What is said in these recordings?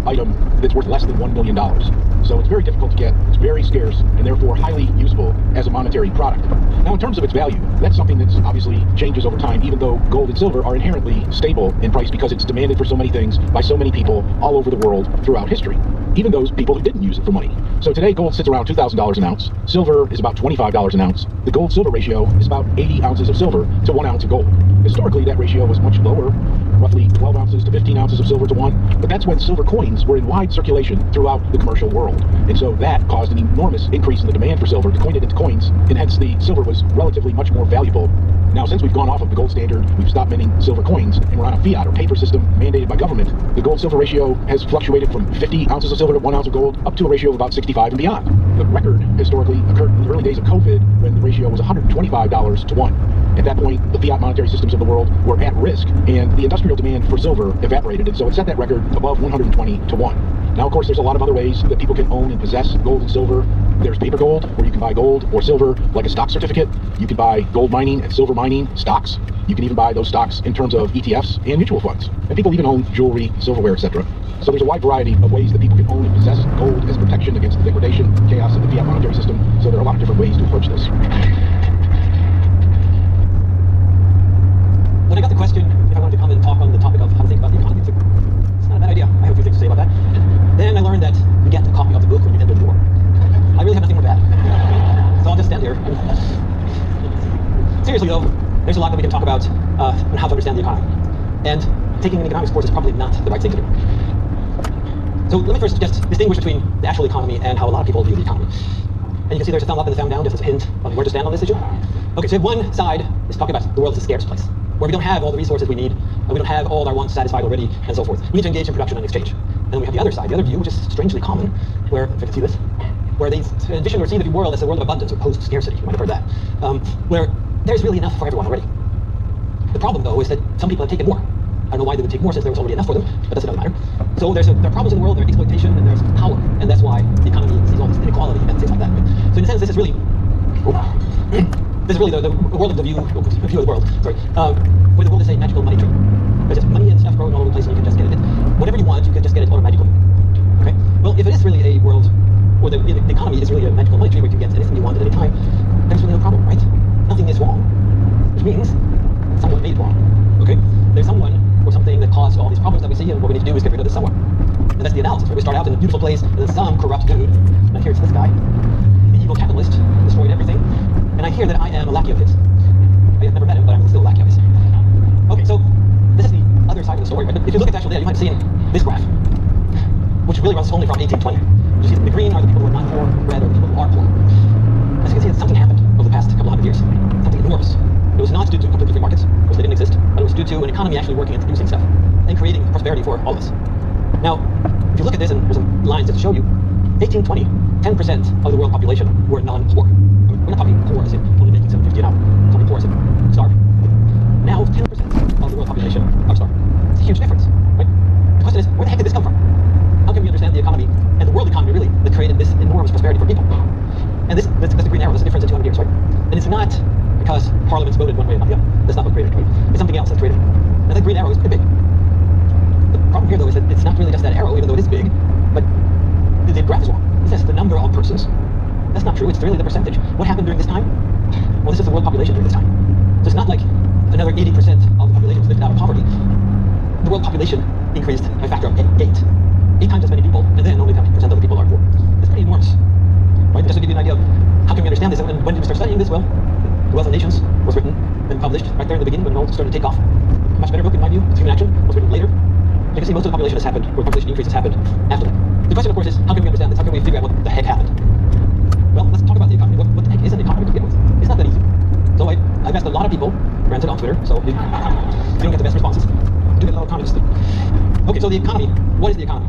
item that's worth less than $1 million. So it's very difficult to get, it's very scarce, and therefore highly useful as a monetary product. Now in terms of its value, that's something that's obviously changes over time, even though gold and silver are inherently stable in price because it's demanded for so many things by so many people all over the world throughout history, even those people who didn't use it for money. So today gold sits around $2,000 an ounce, silver is about $25 an ounce. The gold-silver ratio is about 80 ounces of silver to 1 ounce of gold. Historically, that ratio was much lower, roughly 12 ounces to 15 ounces of silver to 1, but that's when silver coins were in wide circulation throughout the commercial world. And so that caused an enormous increase in the demand for silver to coin it into coins, and hence the silver was relatively much more valuable. Now, since we've gone off of the gold standard, we've stopped minting silver coins, and we're on a fiat or paper system mandated by government, the gold-silver ratio has fluctuated from 50 ounces of silver to 1 ounce of gold up to a ratio of about 65 and beyond. The record historically occurred in the early days of COVID when the ratio was $125 to 1. At that point, the fiat monetary systems of the world were at risk, and the industrial demand for silver evaporated, and so it set that record above 120 to 1. Now, of course, there's a lot of other ways that people can own and possess gold and silver. There's paper gold, where you can buy gold or silver like a stock certificate. You can buy gold mining and silver mining stocks. You can even buy those stocks in terms of ETFs and mutual funds. And people even own jewelry, silverware, etc. So there's a wide variety of ways that people can own and possess gold as protection against the degradation, chaos of the fiat monetary system. So there are a lot of different ways to approach this. When I got the question if I wanted to come and talk on the topic of how to think about the economy, it's not a bad idea. I have a few things to say about that. Then I learned that you get a copy of the book when you enter the door. I really have nothing more to add. So I'll just stand here. Seriously though, there's a lot that we can talk about on how to understand the economy. And taking an economics course is probably not the right thing to do. So let me first just distinguish between the actual economy and how a lot of people view the economy. And you can see there's a thumb up and a thumb down, just as a hint of where to stand on this issue. Okay, so one side is talking about the world is a scarce place, where we don't have all the resources we need, and we don't have all our wants satisfied already, and so forth. We need to engage in production and exchange. And then we have the other side, the other view, which is strangely common, where, if I can see this, where they envision or see the world as a world of abundance or post-scarcity. You might have heard that. Where there's really enough for everyone already. The problem, though, is that some people have taken more. I don't know why they would take more since there was already enough for them, but that's another matter. So there are problems in the world, there's exploitation, and there's power, and that's why the economy sees all this inequality and things like that. So in a sense, this is really the world of the view of the world, where the world is a magical money tree. There's just money and stuff growing all over the place, and you can just get it. Whatever you want, you can just get it automatically. Okay? Well, if it is really a world, or the economy is really a magical money tree where you can get anything you want at any time, there's really no problem, right? Nothing is wrong, which means someone made it wrong. Okay? There's someone or something that caused all these problems that we see, and what we need to do is get rid of this someone. And that's the analysis, right? We start out in a beautiful place, and then some corrupt dude, and here it's this guy, the evil capitalist, destroyed everything, and I hear that I am a lackey of his. I have never met him, but I'm still a lackey of his. Okay, so this is the other side of the story, right? If you look at the actual data, you might see in this graph, which really runs only from 1820. You see the green are the people who are not poor, red are the people who are poor. As you can see, something happened over the past couple hundred years. Something enormous. It was not due to completely free markets, which they didn't exist, but it was due to an economy actually working and producing stuff and creating prosperity for all of us. Now, if you look at this, and there's some lines just to show you, 1820, 10% of the world population were non-poor. I mean, we're not talking poor as in only making $7.50 an hour. We're talking poor as in starving. Now, 10% of the world population are starving. It's a huge difference, right? The question is, where the heck did this come from? How can we understand the economy and the world economy really that created this enormous prosperity for people? And that's the green arrow. That's the difference in 200 years, right? And it's not because parliaments voted one way or not the other. That's not what created it, right? It's something else that created it. And that green arrow is pretty big. The problem here, though, is that it's not really just that arrow, even though it is big, but the graph is wrong. It says the number of persons. That's not true. It's really the percentage. What happened during this time? Well, this is the world population during this time. So it's not like another 80% of the population was lifted out of poverty. The world population increased by a factor of 8. 8 times as many people, and then only 10% of the people are poor. That's pretty enormous. Right? Just to give you an idea of how can we understand this, and when did we start studying this? Well, The Wealth of Nations was written and published right there in the beginning when it all started to take off. A much better book, in my view. Human Action was written later. You can see most of the population has happened, or population increase has happened after that. The question, of course, is how can we understand this? How can we figure out what the heck happened? Well, let's talk about the economy. What the heck is an economy to begin with? It's not that easy. So I've asked a lot of people, granted on Twitter, so you don't get the best responses. Do get a lot of comments. Okay, so the economy. What is the economy?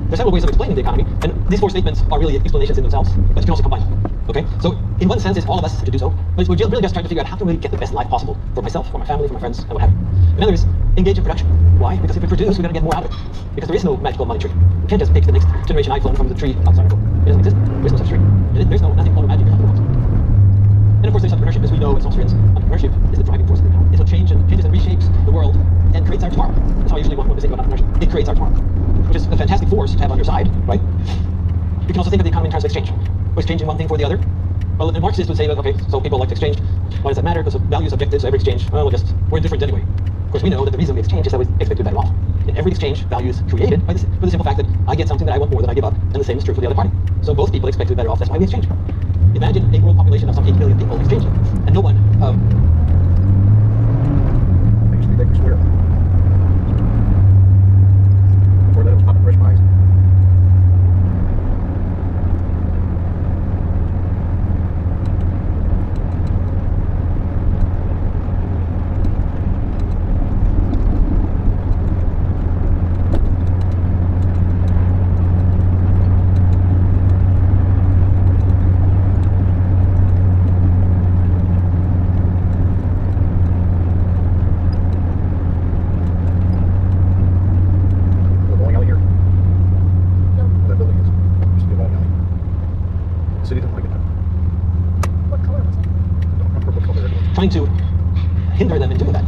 There's several ways of explaining the economy, and these 4 statements are really explanations in themselves, but you can also combine them. Okay? So in one sense, it's all of us to do so, but we're really just trying to figure out how can we get the best life possible for myself, for my family, for my friends, and what have you. Another is engage in production. Why? Because if we produce, we're going to get more out of it. Because there is no magical money tree. You can't just pick the next generation iPhone from the tree outside. It doesn't exist. There's no such tree. There's nothing called magic in the world. And of course, there's entrepreneurship. As we know as Austrians, entrepreneurship is the driving force. It's what changes and reshapes the world and creates our tomorrow. That's how I usually want to think about entrepreneurship. It creates our tomorrow, which is a fantastic force to have on your side, right? You can also think of the economy in terms of exchange. We're exchanging one thing for the other. Well, the Marxists would say that, okay, so people like to exchange. Why does that matter? Because value is objective, so every exchange, well, we're indifferent anyway. Of course, we know that the reason we exchange is that we expect to be better off. In every exchange, value is created for the simple fact that I get something that I want more than I give up, and the same is true for the other party. So both people expect to be better off, that's why we exchange. Imagine a world population of some 8 billion people exchanging, and no one... They used to be big square. Before that, it was popping fresh pies. Trying to hinder them in doing that.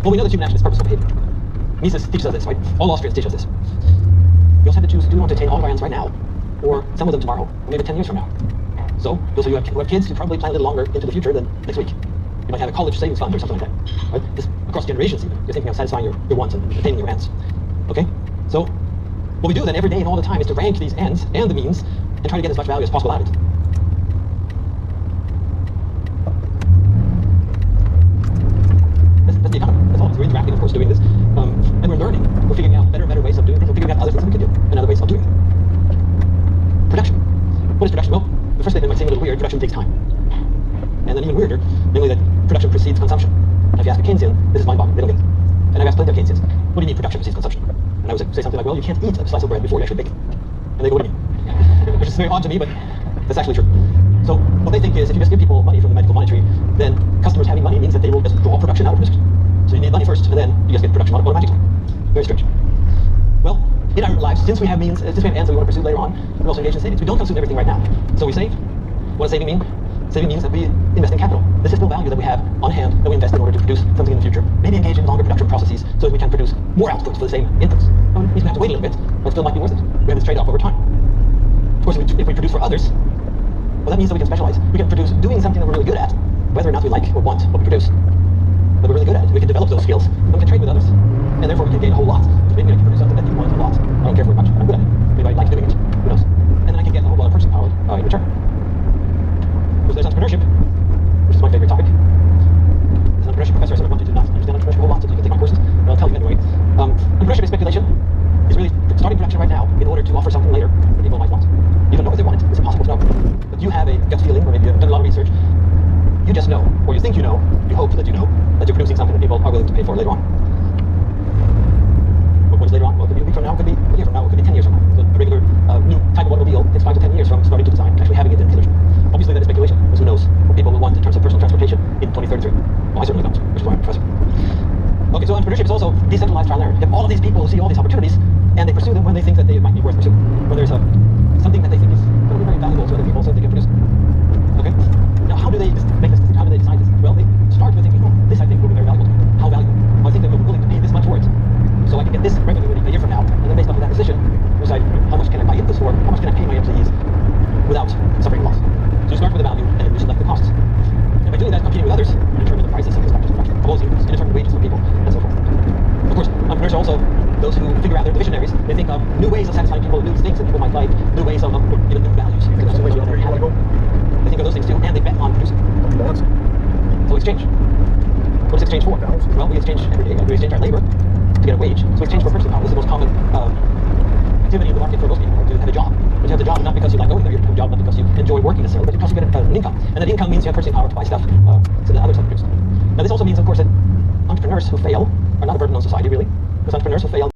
Well, we know that human action is purposeful behavior. Mises teaches us this, right? All Austrians teach us this. We also have to choose, do we want to attain all of our ends right now, or some of them tomorrow, or maybe 10 years from now? So, those of you who have kids, you probably plan a little longer into the future than next week. You might have a college savings fund or something like that. Right? This, across generations even. You're thinking of satisfying your wants and attaining your ends. Okay? So, what we do then every day and all the time is to rank these ends and the means and try to get as much value as possible out of it. That's the economy. That's all. We're interacting, of course, doing this. And we're learning. We're figuring out better and better ways of doing things. We're figuring out other things that we can do and other ways of doing it. Production. What is production? Well, the first thing that might seem a little weird, production takes time. And then even weirder, namely that production precedes consumption. Now, if you ask a Keynesian, this is mind-boggling. They don't get it. And I've asked plenty of Keynesians, what do you mean production precedes consumption? And I would say something like, well, you can't eat a slice of bread before you actually bake it. And they go, what do you mean? Which is very odd to me, but that's actually true. So what they think is, if you just give people money from the magical money tree, then customers having money means that they will just draw production out of production. So you need money first, and then you just get production automatically. Very strange. Well, in our lives, since we have means, since we have ends that we want to pursue later on, we're also engaged in savings. We don't consume everything right now. So we save. What does saving mean? Saving means that we invest in capital. This is the value that we have on hand that we invest in order to produce something in the future. Maybe engage in longer production processes so that we can produce more output for the same inputs. It means we have to wait a little bit, but it still might be worth it. We have this trade-off over time. Of course, if we produce for others, well, that means that we can specialize. We can produce doing something that we're really good at, whether or not we like or want what we produce. But we're really good at it. We can develop those skills, and we can trade with others. And therefore, we can gain a whole lot. So maybe I can produce something that you want a lot. I don't care very much, but I'm good at it. Maybe I like doing it. Who knows? And then I can get a whole lot of purchasing power in return. Because there's entrepreneurship, which is my favorite topic. As an entrepreneurship professor, I sort of want you to not understand entrepreneurship a whole lot, so you can take my courses, but I'll tell you anyway. Entrepreneurship is speculation. Is really starting production right now in order to offer something later that people might want. You don't know if they want it. It's impossible to know. But you have a gut feeling, or maybe you've done a lot of research. You just know, or you think you know, you hope that you know, that you're producing something that people are willing to pay for later on. What is later on? Well, it could be a week from from now, it could be a year from now, it could be 10 years from now. So a regular new type of automobile takes 5 to 10 years from starting to design to actually having it in dealership. Obviously, that is speculation, because who knows what people will want in terms of personal transportation in 2033. Well, I certainly don't, which is why I'm a professor. Okay, so entrepreneurship is also decentralized trial and error. You have all of these people who see all these opportunities, and they pursue them when they think that they might be worth pursuing. When there's something that they think is going to be very valuable to other people, so they can produce it. Okay? Now, how do they make this decision? How do they decide this? Well, they start with thinking, oh, this I think will be very valuable to me. How valuable? Well, I think that we're willing to pay this much for it, so I can get this revenue a year from now, and then based off of that decision, decide how much can I buy into this for, how much can I pay my employees without suffering loss. So you start with the value, and then you select the costs. And by doing that, competing with others, you determine the prices of these factors, proposing and determine wages for people, and so forth. Of course, entrepreneurs are also those who figure out, they're the visionaries. They think of new ways of satisfying people, new things that people might like, new ways of even new values. They think of those things too, and they bet on producing. So exchange. What is exchange for? Well, we exchange every day. We exchange our labor to get a wage. So exchange for purchasing power. This is the most common activity in the market for most people, right? To have a job. But you have the job not because you like going there. You have a job not because you enjoy working necessarily, but because you get an income. And that income means you have purchasing power to buy stuff so that others have produced. Now this also means, of course, that entrepreneurs who fail are not a burden on society, really. Because entrepreneurs who fail